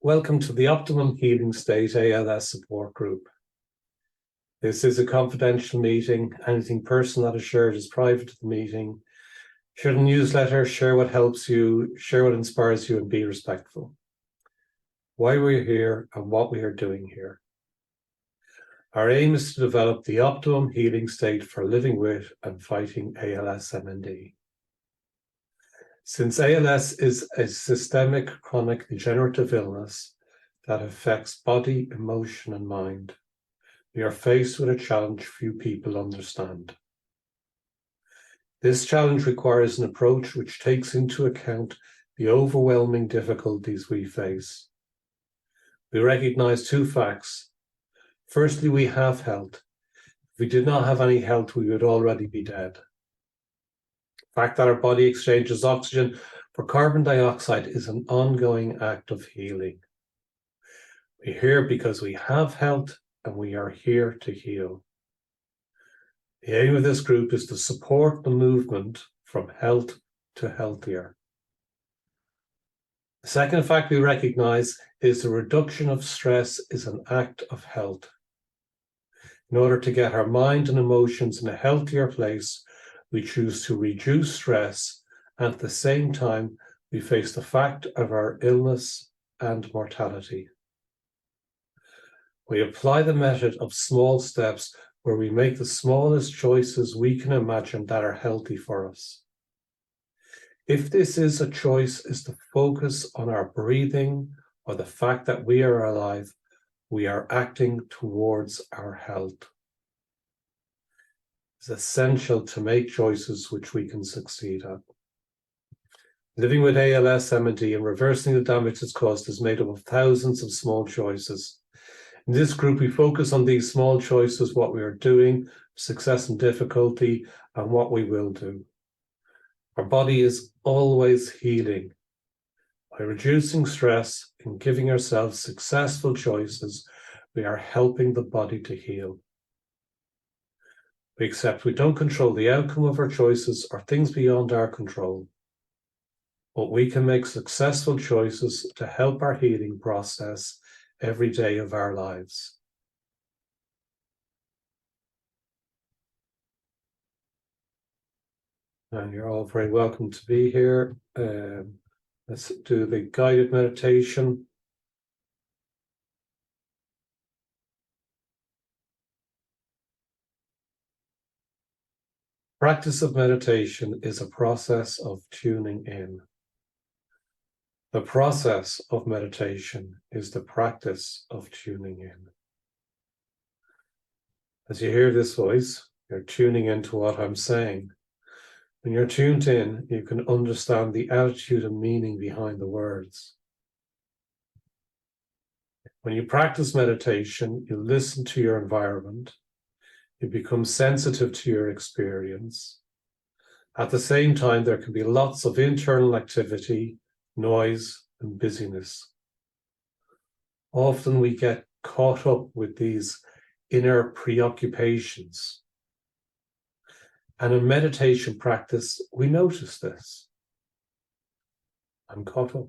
Welcome to the Optimal Healing State ALS support group. This is a confidential meeting. Anything personal that is shared is private to the meeting. Share the newsletter, share what helps you, share what inspires you, and be respectful. Why we're here and what we are doing here. Our aim is to develop the optimum healing state for living with and fighting ALS-MND. Since ALS is a systemic chronic degenerative illness that affects body, emotion, and mind, we are faced with a challenge few people understand. This challenge requires an approach which takes into account the overwhelming difficulties we face. We recognize two facts. Firstly, we have health. If we did not have any health, we would already be dead. The fact that our body exchanges oxygen for carbon dioxide is an ongoing act of healing. We're here because we have health and we are here to heal. The aim of this group is to support the movement from health to healthier. The second fact we recognize is the reduction of stress is an act of health. In order to get our mind and emotions in a healthier place, we choose to reduce stress, and at the same time, we face the fact of our illness and mortality. We apply the method of small steps where we make the smallest choices we can imagine that are healthy for us. If this is a choice is to focus on our breathing or the fact that we are alive, we are acting towards our health. It's essential to make choices which we can succeed at. Living with ALS-MND and reversing the damage it's caused is made up of thousands of small choices. In this group, we focus on these small choices, what we are doing, success and difficulty, and what we will do. Our body is always healing. By reducing stress and giving ourselves successful choices, we are helping the body to heal. We accept we don't control the outcome of our choices or things beyond our control. But we can make successful choices to help our healing process every day of our lives. And you're all very welcome to be here. Let's do the guided meditation. Practice of meditation is a process of tuning in. The process of meditation is the practice of tuning in. As you hear this voice, you're tuning into what I'm saying. When you're tuned in, you can understand the attitude and meaning behind the words. When you practice meditation, you listen to your environment. You become sensitive to your experience. At the same time, there can be lots of internal activity, noise, and busyness. Often we get caught up with these inner preoccupations. And in meditation practice, we notice this. I'm caught up.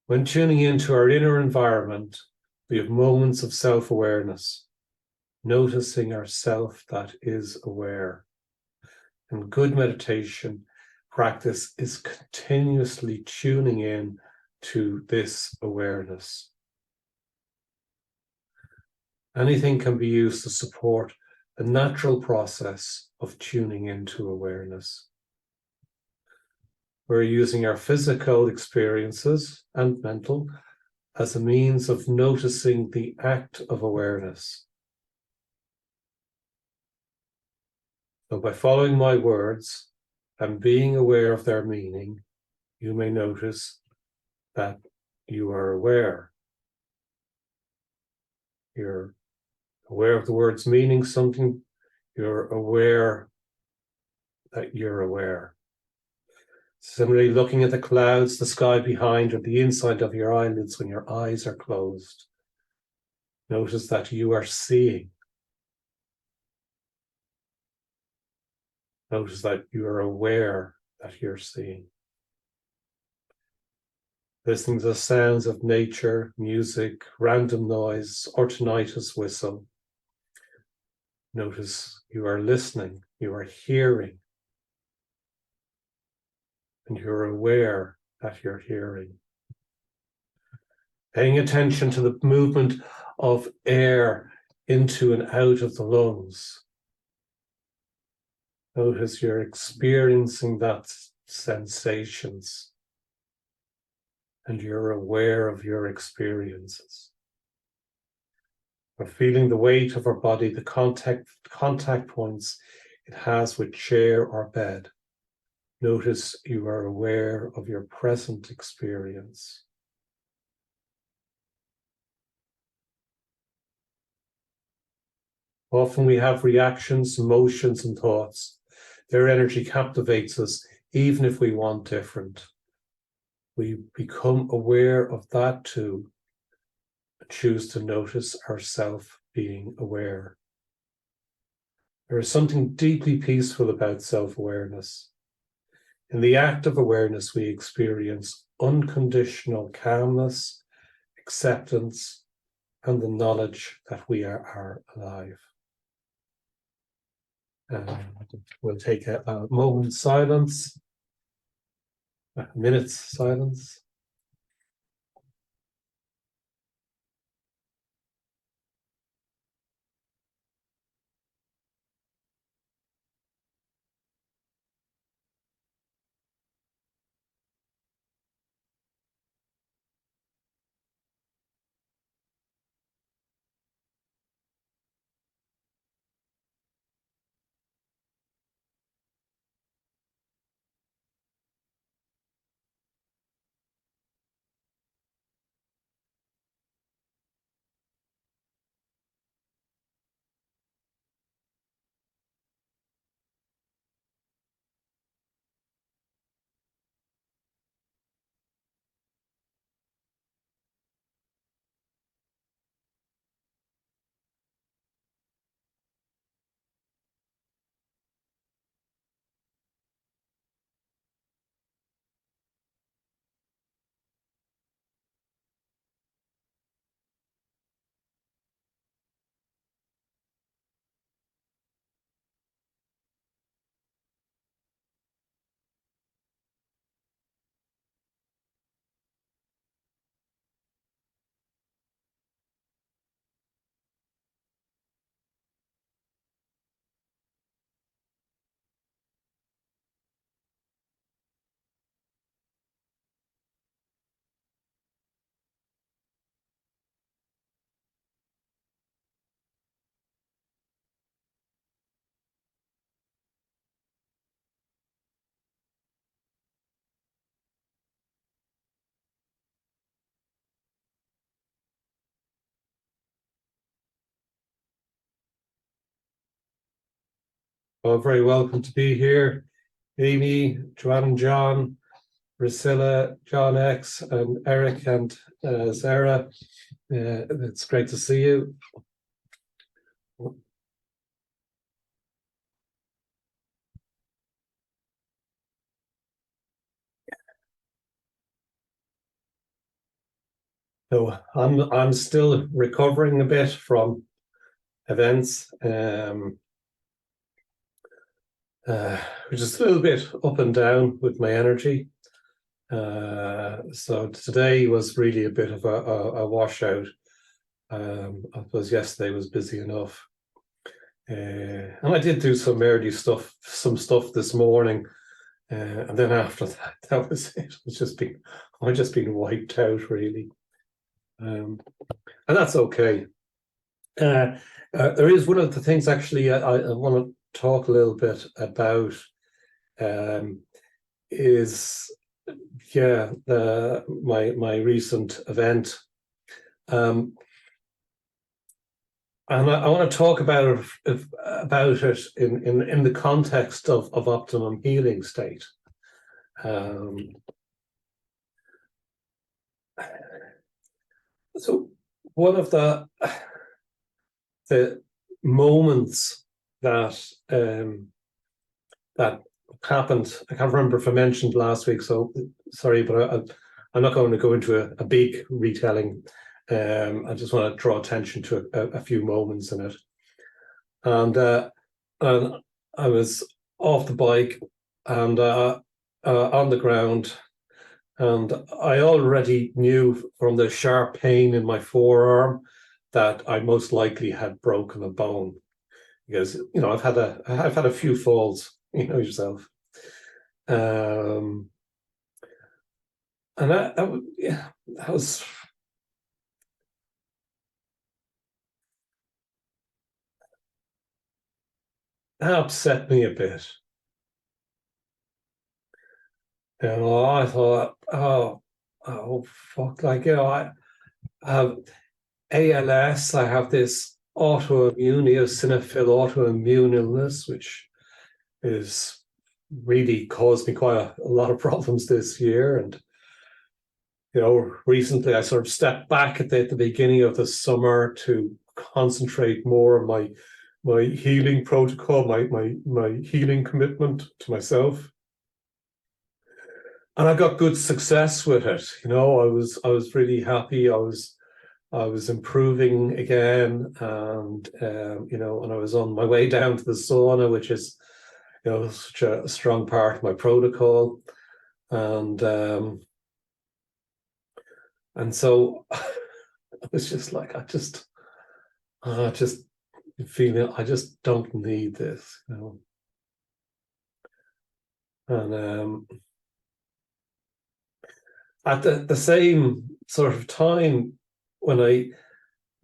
When tuning into our inner environment, we have moments of self-awareness, noticing ourself that is aware. And good meditation practice is continuously tuning in to this awareness. Anything can be used to support the natural process of tuning into awareness. We're using our physical experiences and mental as a means of noticing the act of awareness. So by following my words and being aware of their meaning, you may notice that you are aware. You're aware of the words meaning something. You're aware that you're aware. Similarly, looking at the clouds, the sky behind, or the inside of your eyelids when your eyes are closed. Notice that you are seeing. Notice that you are aware that you're seeing. listening to the sounds of nature, music, random noise, or tinnitus whistle. Notice you are listening, you are hearing, and you're aware that you're hearing. Paying attention to the movement of air into and out of the lungs. Notice you're experiencing that sensations, and you're aware of your experiences. We're feeling the weight of our body, the contact points it has with chair or bed. Notice you are aware of your present experience. Often we have reactions, emotions, and thoughts. Their energy captivates us, even if we want different. We become aware of that too, and choose to notice ourselves being aware. There is something deeply peaceful about self-awareness. In the act of awareness, we experience unconditional calmness, acceptance, and the knowledge that we are alive. We'll take a moment's silence, a minute's silence. Well, very welcome to be here. Amy, Joanne and John, Priscilla, John X, and Eric and Sarah. It's great to see you. So I'm still recovering a bit from events, which is a little bit up and down with my energy. So today was really a bit of a washout. I suppose yesterday was busy enough. And I did do some early stuff, some stuff this morning. And then after that, that was it. I've just been wiped out, really. And that's okay. There is one of the things actually I want to talk a little bit about is my recent event, and I want to talk about it in the context of optimum healing state. So one of the moments that that happened, I can't remember if I mentioned last week, so sorry, but I'm not going to go into a big retelling. I just want to draw attention to a few moments in it. And I was off the bike and on the ground, and I already knew from the sharp pain in my forearm that I most likely had broken a bone, because I've had a few falls, yourself. And that was that upset me a bit. I thought, oh fuck, I have ALS, I have this autoimmune, eosinophil autoimmune illness, which is really caused me quite a lot of problems this year. And recently I sort of stepped back at the beginning of the summer to concentrate more on my healing protocol, my healing commitment to myself. And I got good success with it. I was really happy. I was improving again, and and I was on my way down to the sauna, which is such a strong part of my protocol, and so I was just like, I just feeling I just don't need this, and at the same sort of time, when I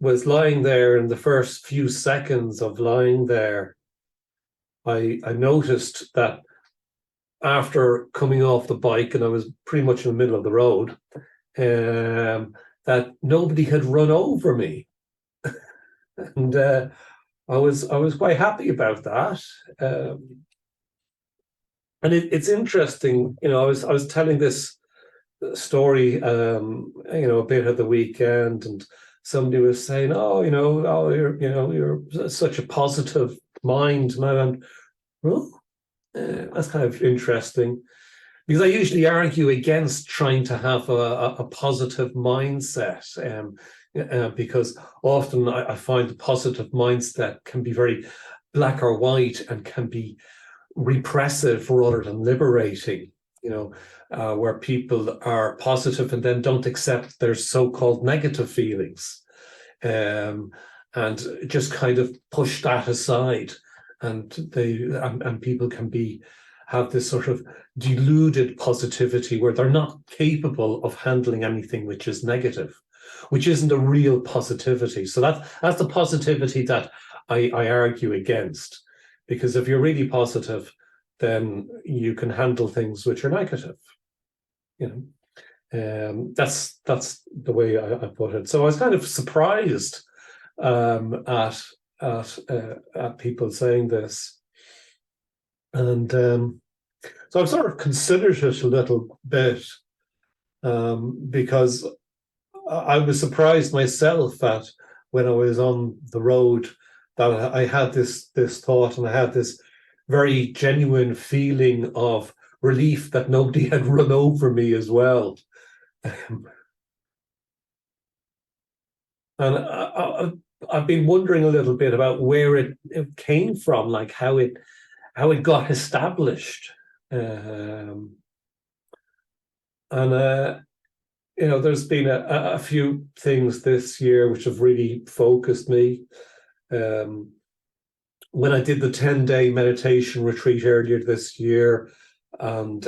was lying there, in the first few seconds of lying there, I noticed that after coming off the bike, and I was pretty much in the middle of the road, that nobody had run over me. And I was quite happy about that. And it's interesting, I was telling this story, a bit of the weekend, and somebody was saying, you're such a positive mind, and I went, well, that's kind of interesting, because I usually argue against trying to have a positive mindset, because often I find the positive mindset can be very black or white and can be repressive rather than liberating, where people are positive and then don't accept their so-called negative feelings, and just kind of push that aside, and people can have this sort of deluded positivity where they're not capable of handling anything which is negative, which isn't a real positivity. So that's the positivity that I argue against, because if you're really positive, then you can handle things which are negative. That's the way I put it. So I was kind of surprised at people saying this, and so I've sort of considered it a little bit, because I was surprised myself that when I was on the road, that I had this thought, and I had this very genuine feeling of relief that nobody had run over me as well. And I've been wondering a little bit about where it came from, like how it got established. And there's been a few things this year which have really focused me. When I did the 10-day meditation retreat earlier this year, and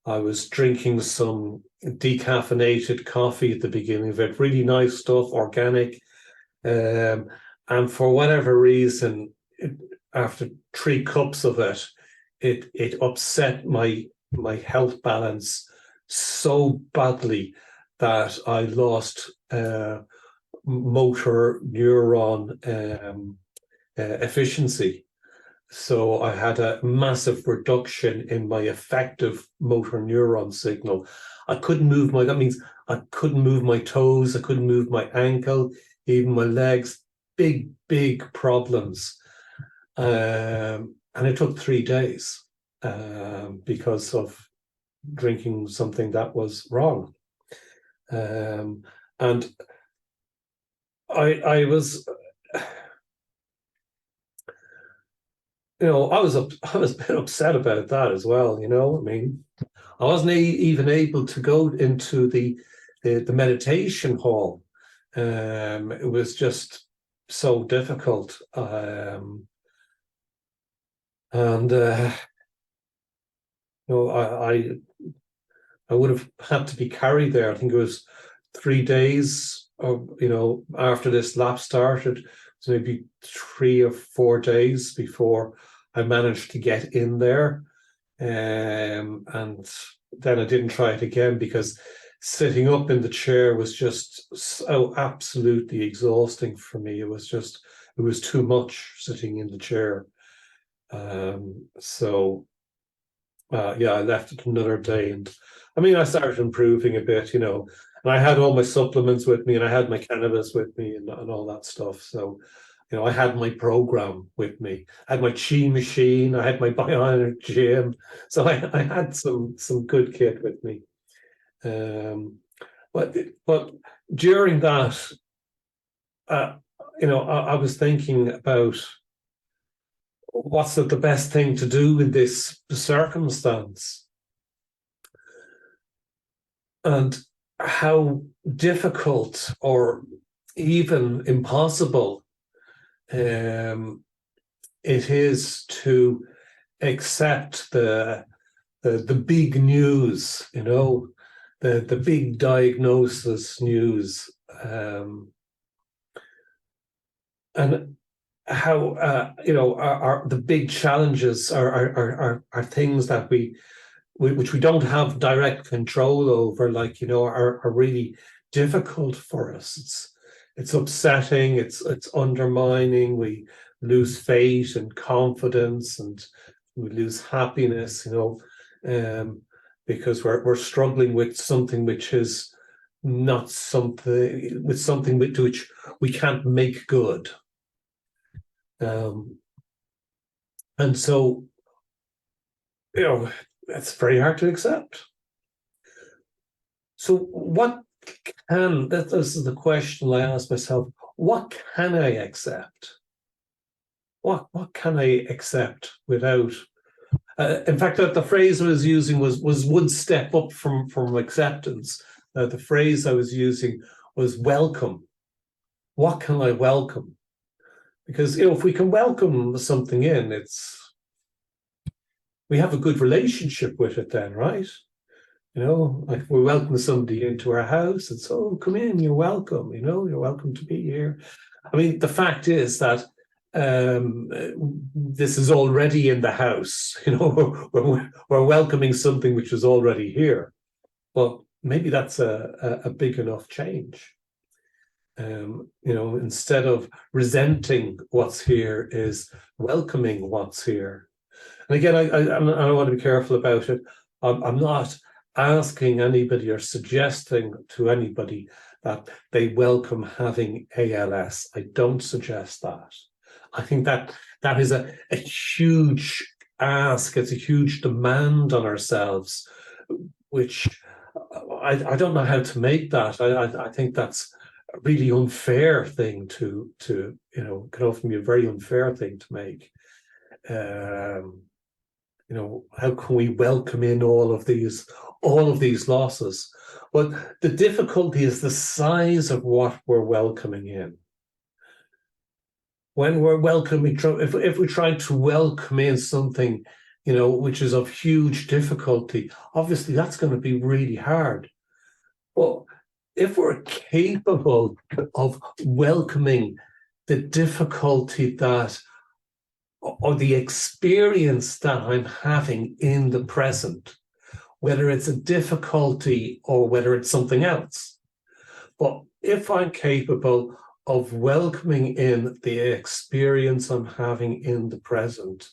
I was drinking some decaffeinated coffee at the beginning of it, really nice stuff, organic. And for whatever reason, after 3 cups of it, it upset my health balance so badly that I lost motor neuron efficiency. So I had a massive reduction in my effective motor neuron signal. I couldn't move that means I couldn't move my toes, I couldn't move my ankle, even my legs, big problems. And it took 3 days because of drinking something that was wrong. And I was, I was a bit upset about that as well. I mean, I wasn't even able to go into the meditation hall. It was just so difficult. I would have had to be carried there. I think it was 3 days, after this lap started. So maybe 3 or 4 days before I managed to get in there. And then I didn't try it again because sitting up in the chair was just so absolutely exhausting for me. It was too much sitting in the chair. I left it another day, and I mean, I started improving a bit, and I had all my supplements with me, and I had my cannabis with me, and all that stuff. So, I had my program with me. I had my chi machine. I had my bionic gym. So I had some good kit with me. But during that, I was thinking about what's the best thing to do in this circumstance, and how difficult or even impossible it is to accept the big news, the big diagnosis news, and how are the big challenges are things that which we don't have direct control over, are really difficult for us. It's upsetting, it's undermining. We lose faith and confidence, and we lose happiness, because we're struggling with something which is not something with which we can't make good. And so, it's very hard to accept. So this is the question I ask myself, what can I accept? What can I accept without, in fact, the phrase I was using was one step up from acceptance. The phrase I was using was welcome. What can I welcome? Because, if we can welcome something in, we have a good relationship with it then, right? Like we welcome somebody into our house, and so come in, you're welcome, you're welcome to be here. I mean, the fact is that this is already in the house, we're welcoming something which is already here. Well, maybe that's a big enough change. Instead of resenting what's here, is welcoming what's here. And again, I want to be careful about it. I'm not asking anybody or suggesting to anybody that they welcome having ALS. I don't suggest that. I think that is a huge ask. It's a huge demand on ourselves, which I don't know how to make that. I think that's a really unfair thing to can often be a very unfair thing to make. How can we welcome in all of these losses? Well, the difficulty is the size of what we're welcoming in. When we're welcoming, if we try to welcome in something, which is of huge difficulty, obviously that's going to be really hard. But if we're capable of welcoming the difficulty or the experience that I'm having in the present, whether it's a difficulty or whether it's something else. But if I'm capable of welcoming in the experience I'm having in the present,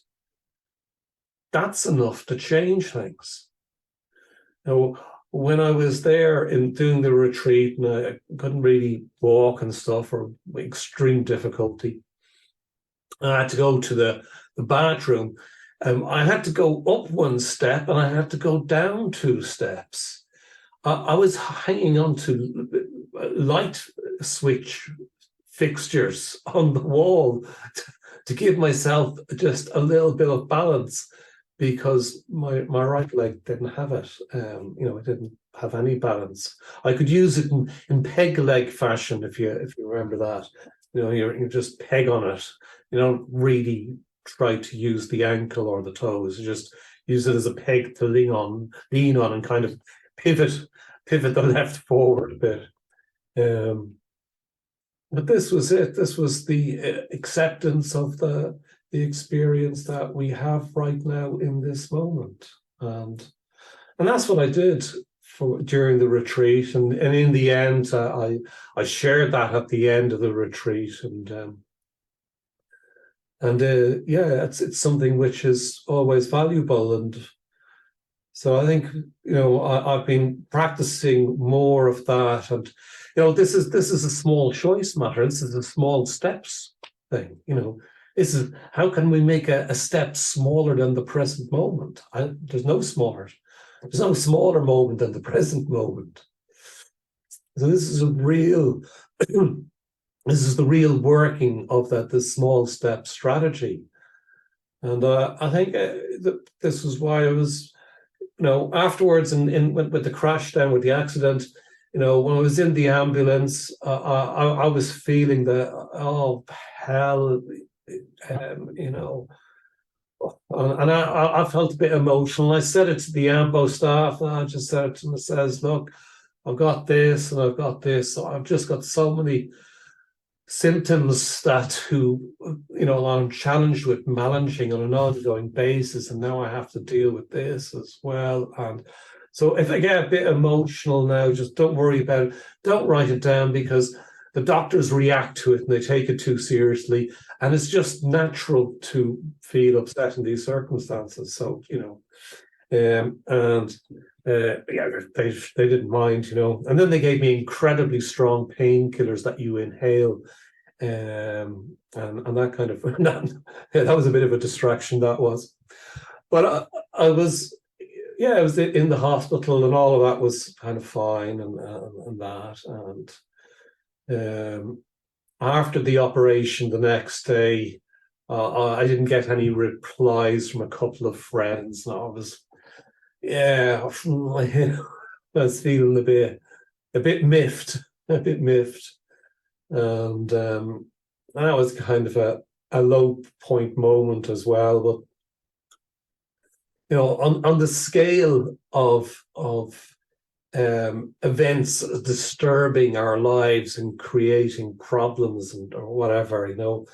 that's enough to change things. When I was there in doing the retreat, and I couldn't really walk and stuff, or extreme difficulty, I had to go to the bathroom, I had to go up one step and I had to go down 2 steps. I was hanging on to light switch fixtures on the wall to give myself just a little bit of balance, because my right leg didn't have it. It didn't have any balance. I could use it in peg leg fashion, if you remember that. You just peg on it. You don't really try to use the ankle or the toes. You just use it as a peg to lean on, and kind of pivot the left forward a bit. But this was it. This was the acceptance of the experience that we have right now in this moment, and that's what I did during the retreat. And in the end, I shared that at the end of the retreat, and it's something which is always valuable. And so I think, I've been practicing more of that. And, this is a small choice matter. This is a small steps thing. This is, how can we make a step smaller than the present moment? There's no smaller moment than the present moment. So this is this is the real working of the small step strategy. And I think this was why I was, afterwards with the crash down, with the accident, when I was in the ambulance, I was feeling the, oh, hell, and I felt a bit emotional. I said it to the AMBO staff, and I just said to them, says, look, I've got this and I've got this. So I've just got so many symptoms that I'm challenged with managing on an ongoing basis, and now I have to deal with this as well. And so if I get a bit emotional now, just don't worry about it. Don't write it down, because the doctors react to it and they take it too seriously. And it's just natural to feel upset in these circumstances. So, they didn't mind, And then they gave me incredibly strong painkillers that you inhale. And that kind of, that was a bit of a distraction, that was. But I was in the hospital, and all of that was kind of fine, and that. And after the operation the next day, I didn't get any replies from a couple of friends. And I was, I was feeling a bit miffed, and that was kind of a low point moment as well. But on the scale of events disturbing our lives and creating problems or whatever,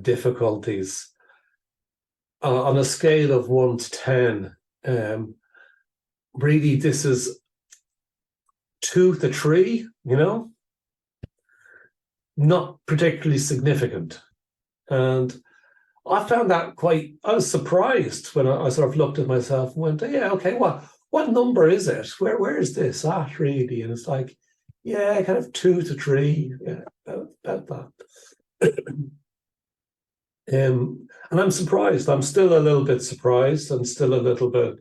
difficulties, on a scale of 1 to 10, really this is 2 to 3, not particularly significant. And I found that I was surprised when I sort of looked at myself and went, yeah, okay, what number is it? Where is this at, really? And it's like, yeah, kind of 2 to 3, about that. And I'm surprised. I'm still a little bit surprised. I'm still a little bit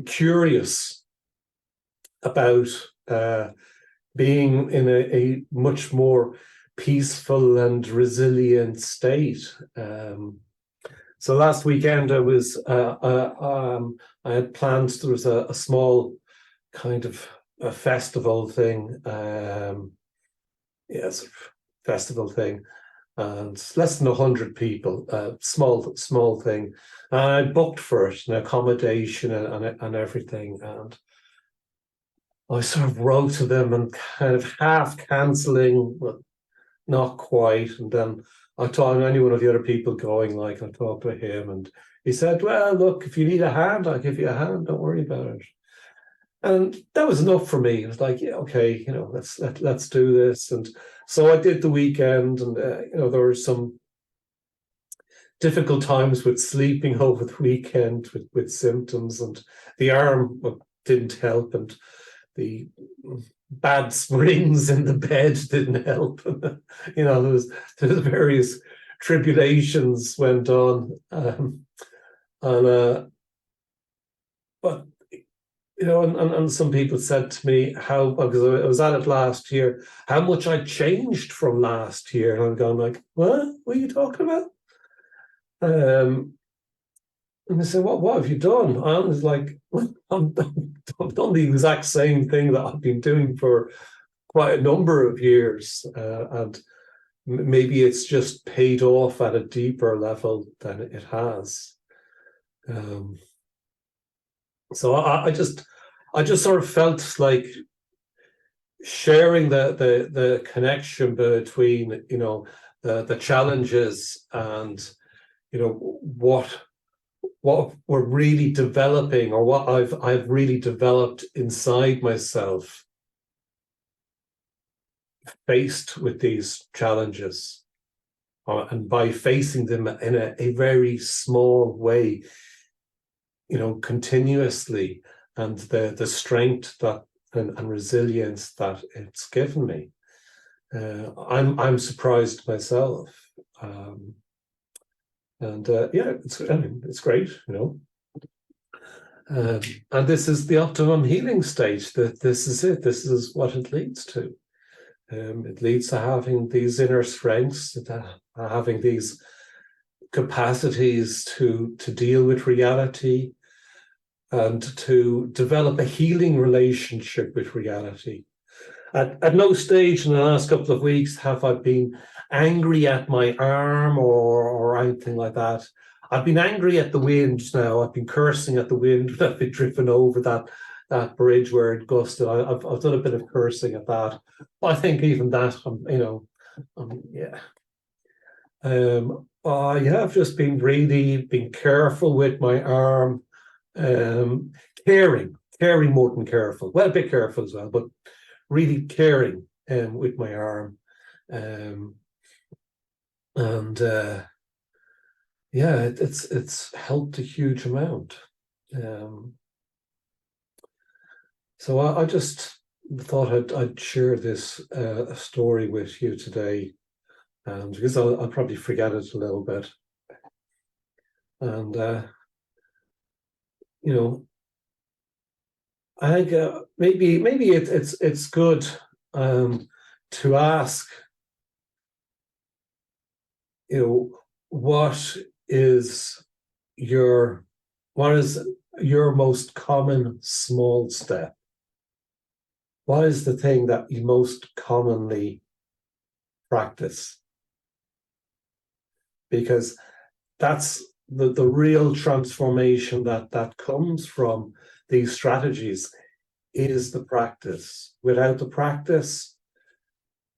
curious about being in a much more peaceful and resilient state. So last weekend I was I had plans. There was a small kind of a festival thing, festival thing, and less than 100 people, small thing. And I booked for it, and accommodation and everything. And I sort of wrote to them and kind of half cancelling, but not quite. And then I told any one of the other people going, I talked to him, and he said, well, look, if you need a hand, I'll give you a hand. Don't worry about it. And that was enough for me. It was like, yeah, okay, let's do this. And so I did the weekend, and there were some difficult times with sleeping over the weekend with symptoms, and the arm didn't help, and the bad springs in the bed didn't help. There was various tribulations went on, but and some people said to me how, because I was at it last year, how much I changed from last year, and I'm going like, what are you talking about? And they said, what have you done? I was like, I've done the exact same thing that I've been doing for quite a number of years, and maybe it's just paid off at a deeper level than it has. So I just sort of felt like sharing the connection between the challenges and what we're really developing, or what I've really developed inside myself, faced with these challenges, and by facing them in a very small way, continuously, and the strength that and resilience that it's given me. I'm surprised myself. It's great, and this is the optimum healing state. That this is it. This is what it leads to. It leads to having these inner strengths, having these capacities to deal with reality, and to develop a healing relationship with reality. At no stage in the last couple of weeks have I been angry at my arm or anything like that. I've been angry at the wind now. I've been cursing at the wind. I've been driven over that bridge where it gusted. I've done a bit of cursing at that. But I think even that, I've just been really careful with my arm, caring more than careful. Well, a bit careful as well, but really caring with my arm. It's helped a huge amount. So I just thought I'd share this story with you today, because I'll probably forget it a little bit. And I think maybe it's good to ask, what is your most common small step? What is the thing that you most commonly practice? Because that's the real transformation that comes from these strategies, is the practice. Without the practice,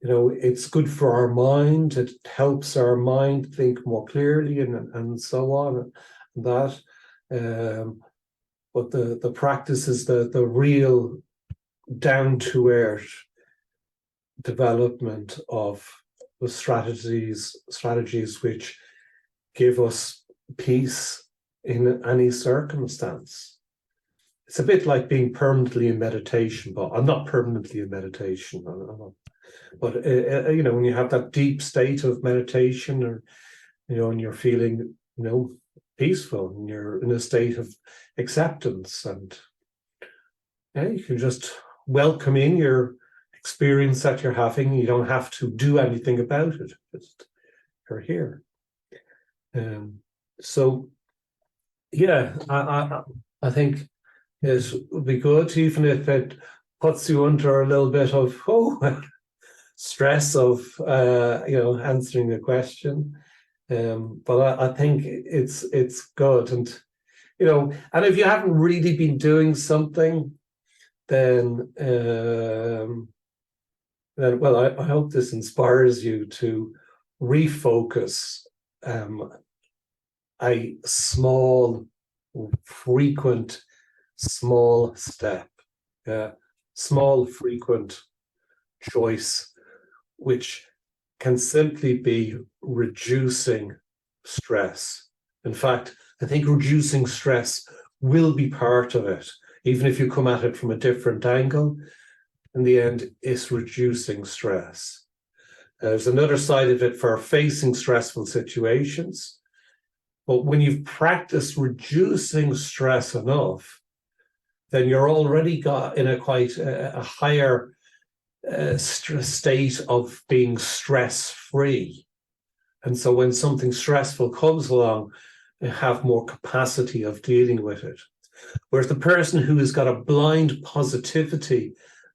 it's good for our mind. It helps our mind think more clearly and so on, and that. But the practice is the real down to earth development of the strategies which give us peace in any circumstance. It's a bit like being permanently in meditation, but I'm not permanently in meditation. But when you have that deep state of meditation, or and you're feeling peaceful, and you're in a state of acceptance, and you can just welcome in your experience that you're having. You don't have to do anything about it. Just you're here. I think it would be good, even if it puts you under a little bit of stress of answering a question. But I think it's good, and and if you haven't really been doing something, then I hope this inspires you to refocus a small, frequent, small step, small, frequent choice, which can simply be reducing stress. In fact, I think reducing stress will be part of it, even if you come at it from a different angle. in the end is reducing stress. There's another side of it for facing stressful situations. But when you've practiced reducing stress enough, then you're already got in a quite a higher state of being stress-free. And so when something stressful comes along, you have more capacity of dealing with it. Whereas the person who has got a blind positivity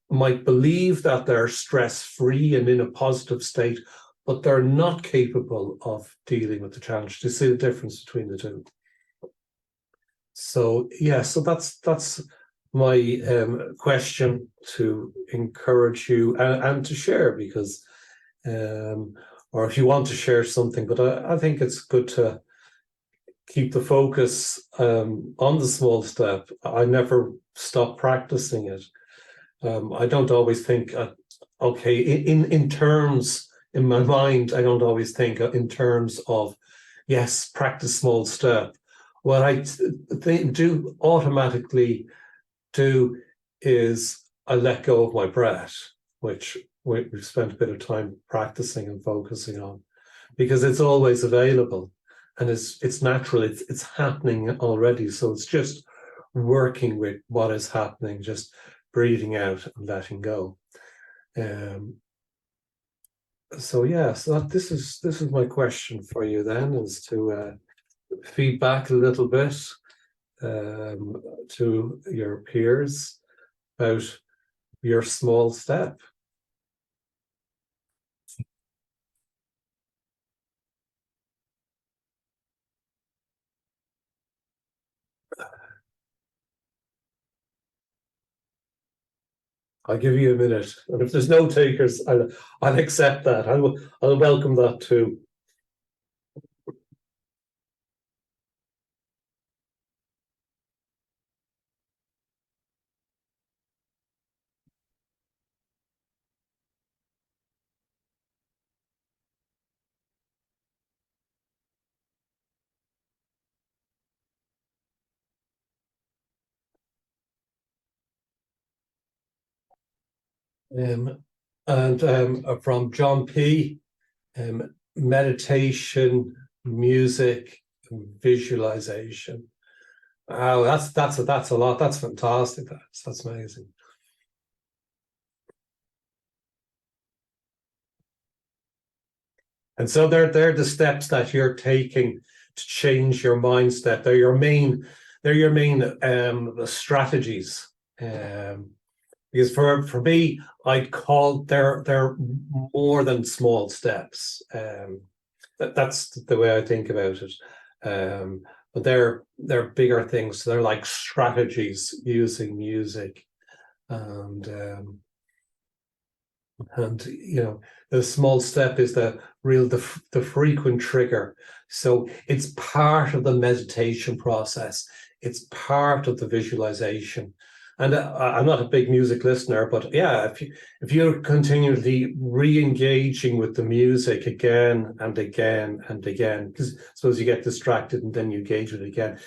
might believe that they're stress-free and in a positive state, but they're not capable of dealing with the challenge. Do you see the difference between the two? So yeah, so that's my question to encourage you and to share, because or if you want to share something, but I think it's good to keep the focus on the small step. I never stop practicing it. I don't always think, okay, in terms, in my mind, I don't always think in terms of, yes, practice small step. What I do automatically do is I let go of my breath, which we've spent a bit of time practicing and focusing on, because it's always available and it's natural, it's happening already. So it's just working with what is happening, just breathing out and letting go. So yeah, so this is my question for you then, is to feedback a little bit to your peers about your small step. I'll give you a minute, and if there's no takers, I'll accept that. I'll welcome that too. From John P. Meditation, music, visualization. Oh, that's a lot. That's fantastic. That's amazing. And so they're the steps that you're taking to change your mindset. They're your main strategies. Because for me, I'd call they're more than small steps. That's the way I think about it. But they're bigger things. They're like strategies using music, and you know, the small step is the frequent trigger. So it's part of the meditation process. It's part of the visualization. And I'm not a big music listener, but yeah, if you're continually re-engaging with the music again and again and again, because I suppose you get distracted and then you engage with it again.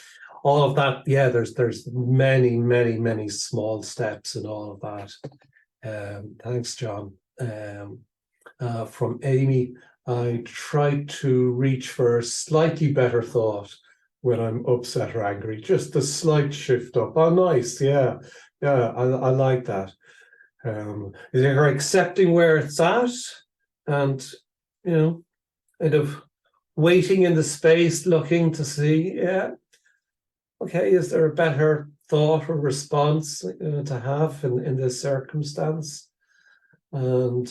All of that, yeah, there's many small steps in all of that. Thanks, John. From Amy, I try to reach for a slightly better thought when I'm upset or angry, just a slight shift up. Oh, nice. Yeah, I like that. You're accepting where it's at and, you know, kind of waiting in the space, looking to see, yeah, okay, is there a better thought or response to have in this circumstance? And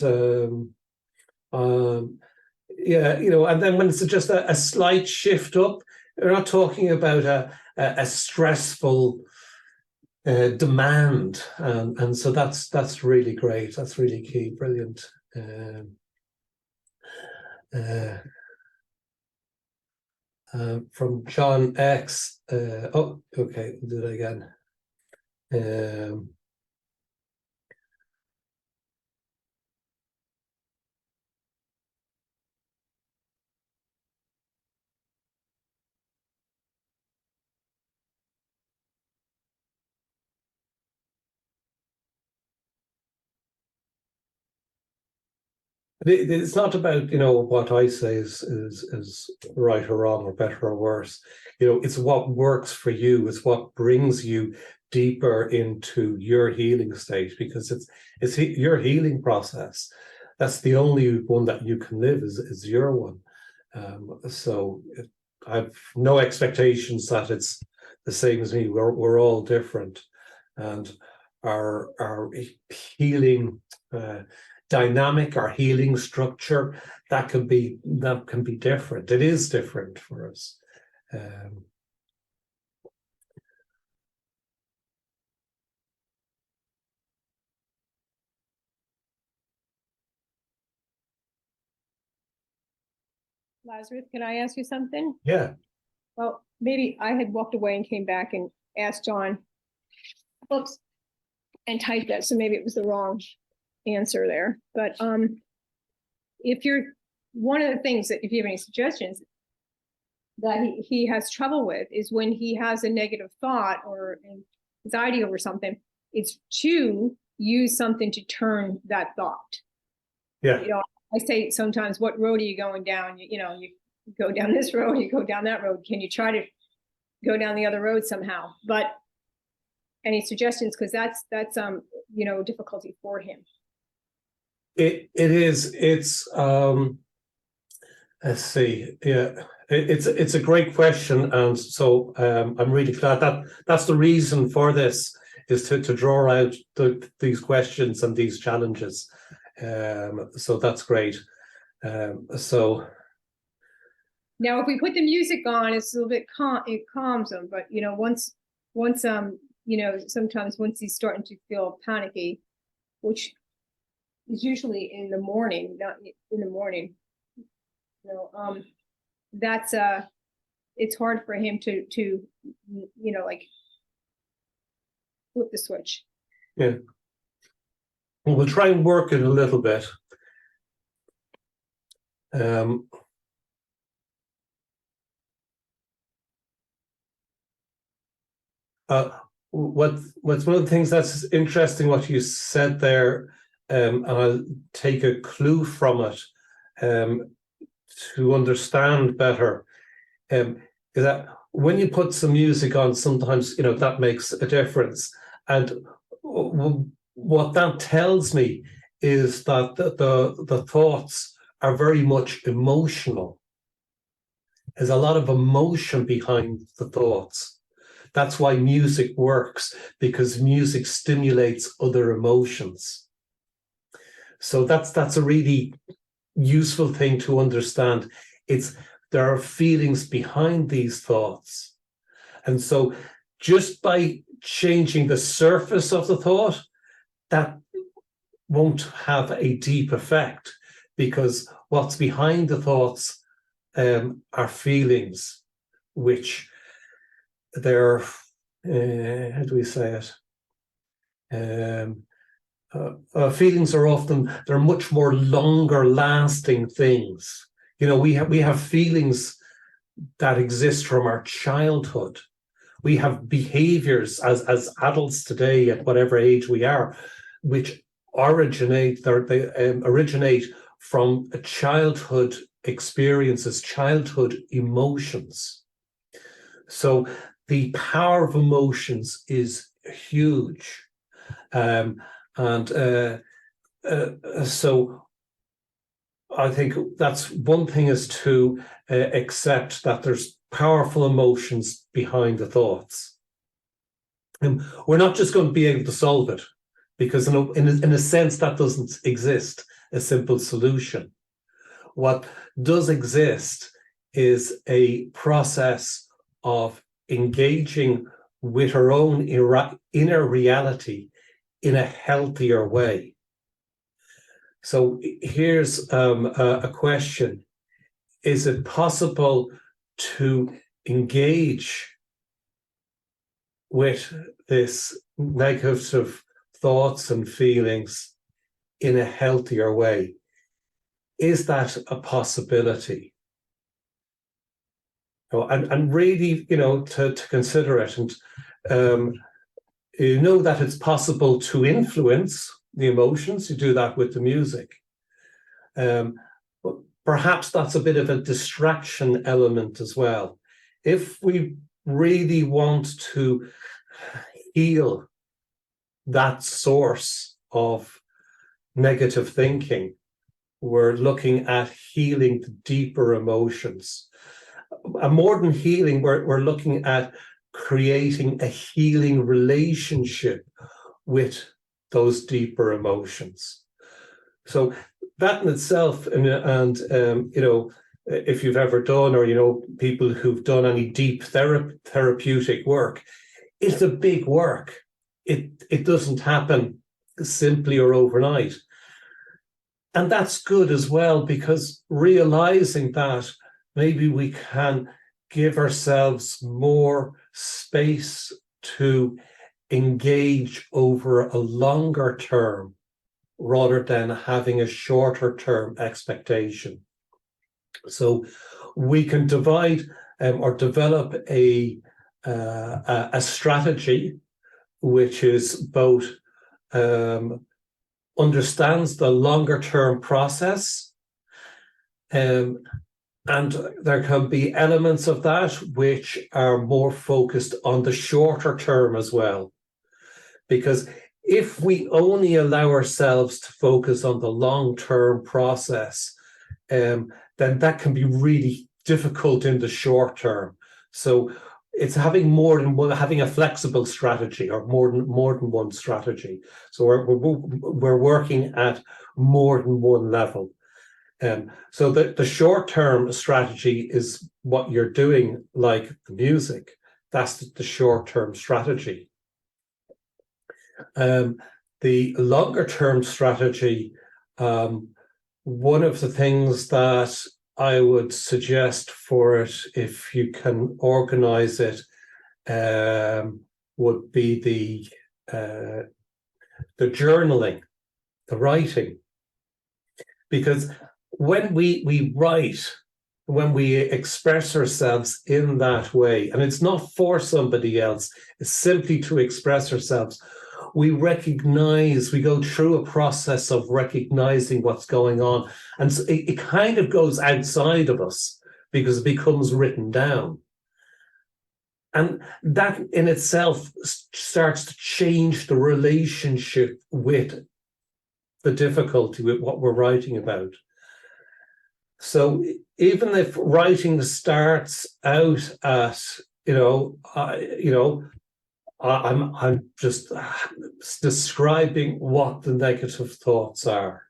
yeah, you know, and then when it's just a slight shift up, we're not talking about a stressful demand, and so that's really great. That's really key. Brilliant. From John X. Oh, okay, we'll do it again. It's not about, what I say is right or wrong or better or worse. It's what works for you. It's what brings you deeper into your healing state, because it's your healing process. That's the only one that you can live, is your one. So I've no expectations that it's the same as me. We're all different, and our healing dynamic, our healing structure, that can be different. It is different for us. Lazarus, can I ask you something? Yeah. Well, maybe I had walked away and came back and asked John, oops, and typed that, so maybe it was the wrong answer there. But if you're, one of the things that, if you have any suggestions that he has trouble with, is when he has a negative thought or anxiety over something, it's to use something to turn that thought. Yeah. I say sometimes, what road are you going down? You go down this road, you go down that road. Can you try to go down the other road somehow? But any suggestions? Because that's difficulty for him. It is. It's let's see. Yeah, it's a great question, and so I'm really glad that's the reason for this, is to draw out these questions and these challenges. So that's great. So now, if we put the music on, it's a little bit it calms him. But once sometimes once he's starting to feel panicky, which is usually in the morning, not in the morning, that's it's hard for him to like flip the switch. Yeah. Well, we'll try and work it a little bit. What's one of the things that's interesting, what you said there, and I'll take a clue from it to understand better, is that when you put some music on, sometimes that makes a difference. And what that tells me is that the thoughts are very much emotional. There's a lot of emotion behind the thoughts. That's why music works, because music stimulates other emotions. So that's a really useful thing to understand. There are feelings behind these thoughts. And so just by changing the surface of the thought, that won't have a deep effect, because what's behind the thoughts are feelings, which they're, how do we say it? Feelings are often, they're much more longer lasting things. We have feelings that exist from our childhood. We have behaviors as adults today, at whatever age we are, which originate from childhood experiences, childhood emotions. So the power of emotions is huge. So I think that's one thing, is to accept that there's powerful emotions behind the thoughts. And we're not just going to be able to solve it, because in a sense that doesn't exist, a simple solution. What does exist is a process of engaging with our own inner reality in a healthier way. So here's a question. Is it possible to engage with this negative thoughts and feelings in a healthier way? Is that a possibility? And really, to consider it, and that it's possible to influence the emotions. You do that with the music. But perhaps that's a bit of a distraction element as well. If we really want to heal that source of negative thinking, we're looking at healing the deeper emotions. And more than healing, we're looking at creating a healing relationship with those deeper emotions. So that in itself, and you know, if you've ever done, or you know, people who've done any deep therapeutic work, it's a big work. It doesn't happen simply or overnight. And that's good as well, because realizing that maybe we can give ourselves more space to engage over a longer term rather than having a shorter term expectation. So we can divide or develop a strategy which is both understands the longer term process, and there can be elements of that which are more focused on the shorter term as well. Because if we only allow ourselves to focus on the long-term process, then that can be really difficult in the short term. So it's having more than one, having a flexible strategy, or more than one strategy. So we're working at more than one level. So the short-term strategy is what you're doing, like the music. That's the short-term strategy. The longer-term strategy, one of the things that I would suggest for it, if you can organize it, would be the journaling, the writing. Because when we write, when we express ourselves in that way, and it's not for somebody else, it's simply to express ourselves, we recognize, we go through a process of recognizing what's going on. And so it kind of goes outside of us because it becomes written down. And that in itself starts to change the relationship with the difficulty, with what we're writing about. So even if writing starts out at, I'm just describing what the negative thoughts are,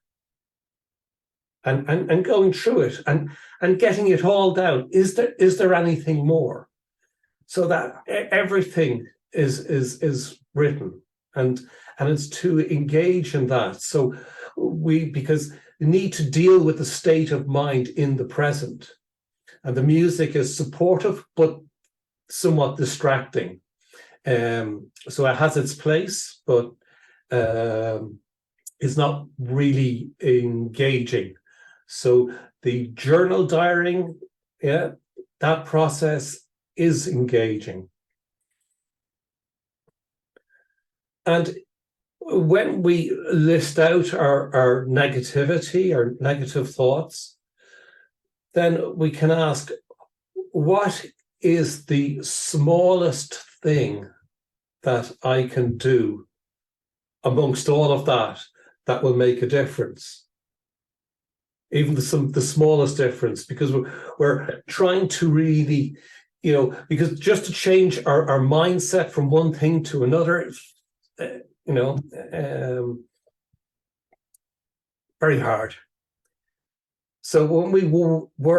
and going through it and getting it all down. Is there anything more? So that everything is written, and it's to engage in that. So because we need to deal with the state of mind in the present, and the music is supportive but somewhat distracting. So it has its place, but it's not really engaging. So the journal diarying, that process is engaging. And when we list out our negativity, our negative thoughts, then we can ask, what is the smallest thing that I can do amongst all of that will make a difference? Even the smallest difference, because we're trying to really, because just to change our mindset from one thing to another, very hard. So when we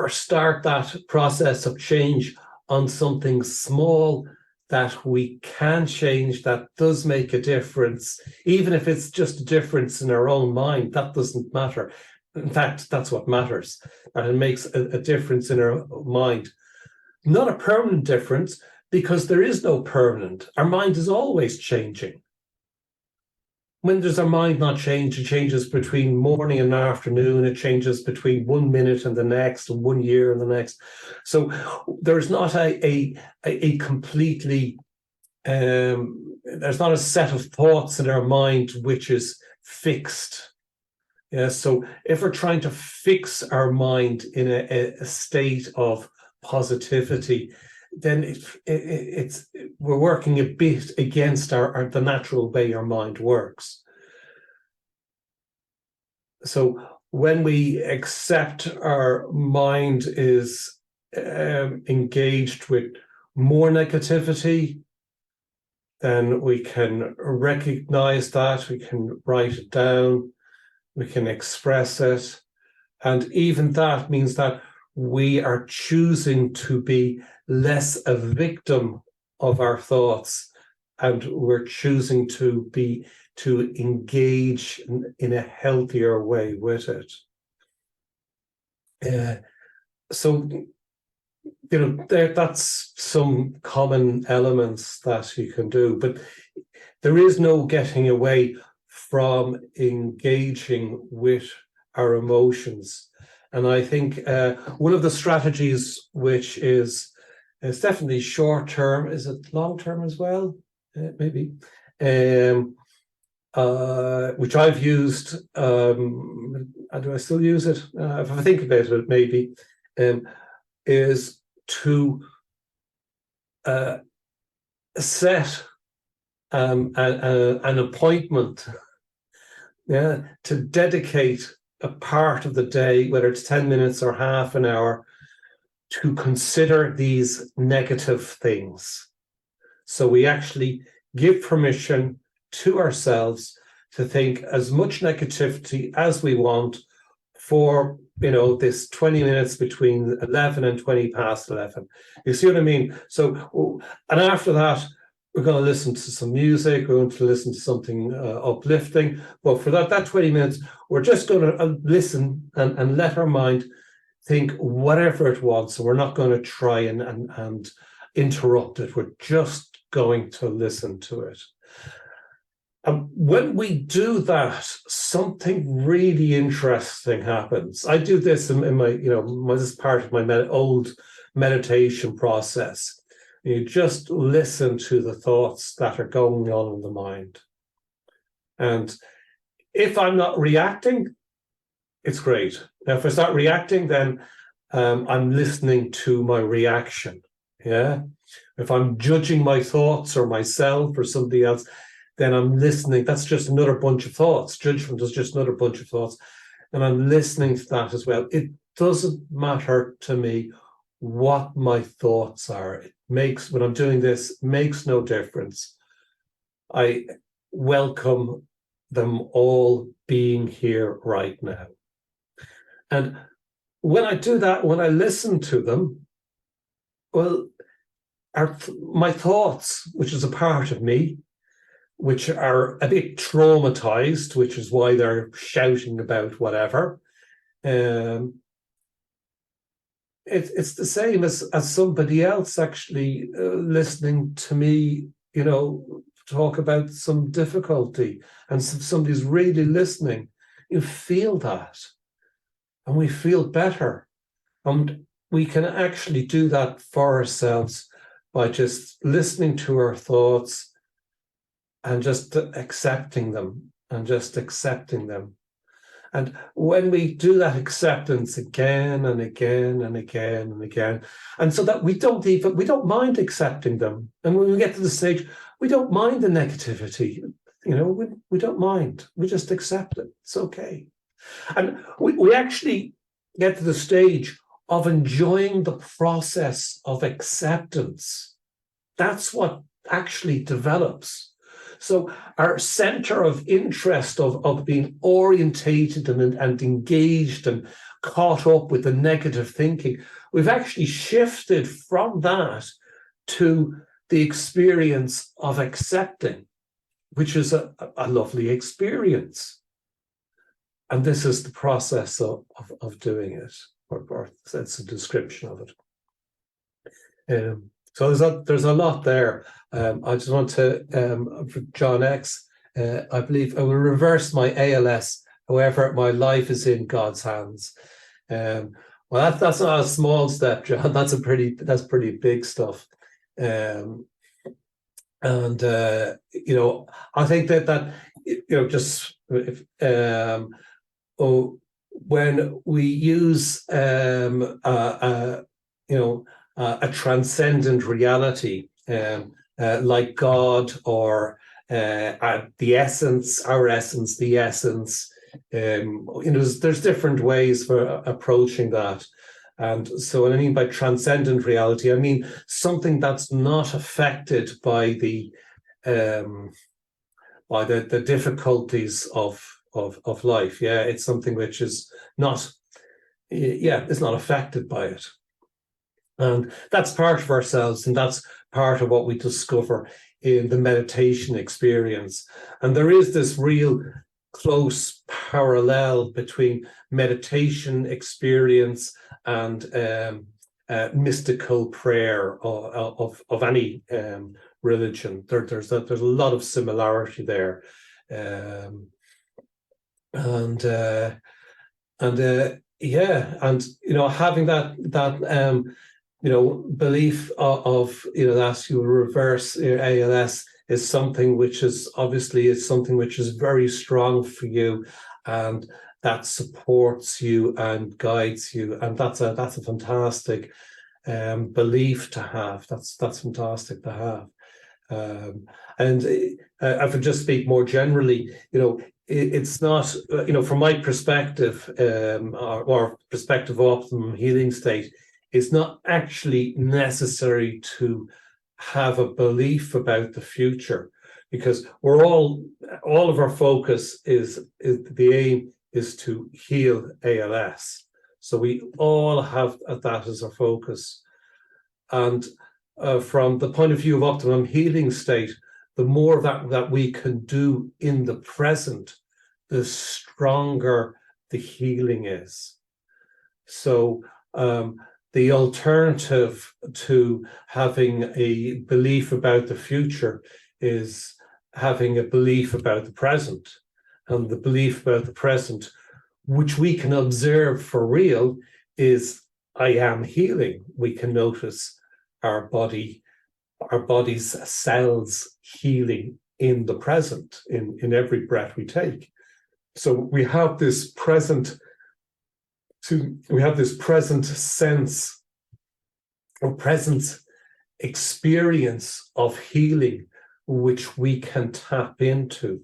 start that process of change on something small that we can change, that does make a difference, even if it's just a difference in our own mind, that doesn't matter. In fact, that's what matters, that it makes a difference in our mind. Not a permanent difference, because there is no permanent. Our mind is always changing. When does our mind not change? It changes between morning and afternoon. It changes between 1 minute and the next, and 1 year and the next. So there's not a completely, there's not a set of thoughts in our mind which is fixed. Yeah, so if we're trying to fix our mind in a state of positivity, then we're working a bit against the natural way our mind works. So when we accept our mind is engaged with more negativity, then we can recognize that, we can write it down, we can express it. And even that means that we are choosing to be less a victim of our thoughts, and we're choosing to engage in a healthier way with it. So, that's some common elements that you can do, but there is no getting away from engaging with our emotions. And I think one of the strategies, which is definitely short term, is it long term as well? Maybe. Which I've used, and do I still use it? If I think about it, maybe, is to set an appointment, to dedicate a part of the day, whether it's 10 minutes or half an hour, to consider these negative things. So we actually give permission to ourselves to think as much negativity as we want for, this 20 minutes between 11 and 20 past 11. You see what I mean? So, and after that, we're going to listen to some music, we're going to listen to something uplifting. But for that 20 minutes, we're just going to listen and let our mind think whatever it wants. So we're not going to try and interrupt it. We're just going to listen to it. And when we do that, something really interesting happens. I do this in my, this is part of my old meditation process. You just listen to the thoughts that are going on in the mind. And if I'm not reacting, it's great. Now, if I start reacting, then I'm listening to my reaction. Yeah. If I'm judging my thoughts or myself or somebody else, then I'm listening. That's just another bunch of thoughts. Judgment is just another bunch of thoughts. And I'm listening to that as well. It doesn't matter to me what my thoughts are. When I'm doing this, makes no difference. I welcome them all being here right now. And when I do that, when I listen to them, well, my thoughts, which is a part of me, which are a bit traumatized, which is why they're shouting about whatever. It's the same as somebody else actually listening to me, talk about some difficulty, and somebody's really listening. You feel that, and we feel better. And we can actually do that for ourselves by just listening to our thoughts and just accepting them. And when we do that acceptance again and again and again and again, and so that we don't mind accepting them. And when we get to the stage, we don't mind the negativity, we don't mind. We just accept it. It's okay. And we actually get to the stage of enjoying the process of acceptance. That's what actually develops. So our center of interest of being orientated and engaged and caught up with the negative thinking, we've actually shifted from that to the experience of accepting, which is a lovely experience. And this is the process of doing it, or that's a description of it. So there's a lot there. I just want to, for John X, I believe I will reverse my ALS. However, my life is in God's hands. Well, that's not a small step, John. That's pretty big stuff. I think that just when we use a transcendent reality, like God, or the essence, our essence, the essence. There's different ways for approaching that. And so what I mean by transcendent reality, I mean something that's not affected by the difficulties of life. Yeah, it's something which is not, it's not affected by it. And that's part of ourselves, and that's part of what we discover in the meditation experience. And there is this real close parallel between meditation experience and mystical prayer of any religion. There's a lot of similarity there, and having that belief of that you will reverse ALS is something which is obviously very strong for you, and that supports you and guides you, and that's a fantastic belief to have. That's fantastic to have. And if I just speak more generally, it's not, from my perspective, or perspective of Optimum Healing State, it's not actually necessary to have a belief about the future, because we're all of our focus is the aim is to heal ALS. So we all have that as our focus. And from the point of view of Optimum Healing State, the more that we can do in the present, the stronger the healing is. So the alternative to having a belief about the future is having a belief about the present. And the belief about the present, which we can observe for real, is I am healing. We can notice our body's cells healing in the present, in every breath we take. So we have this present sense or present experience of healing, which we can tap into.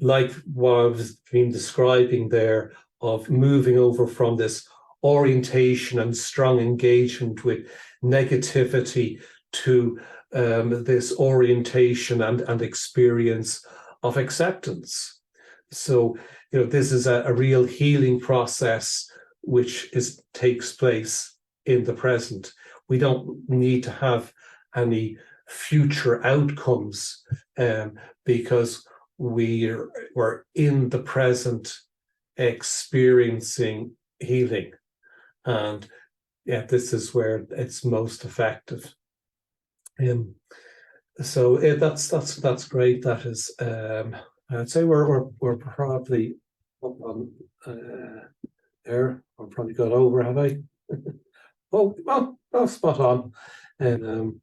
Like what I've been describing there, of moving over from this orientation and strong engagement with negativity to this orientation and experience of acceptance. So, this is a real healing process which takes place in the present. We don't need to have any future outcomes, because we're in the present experiencing healing. And this is where it's most effective. So that's great. That is, I'd say we're probably up on there. I've probably got over, have I? Oh, spot on. And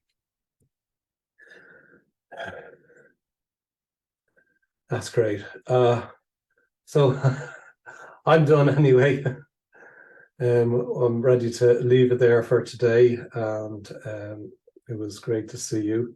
that's great. So I'm done anyway. I'm ready to leave it there for today, and it was great to see you.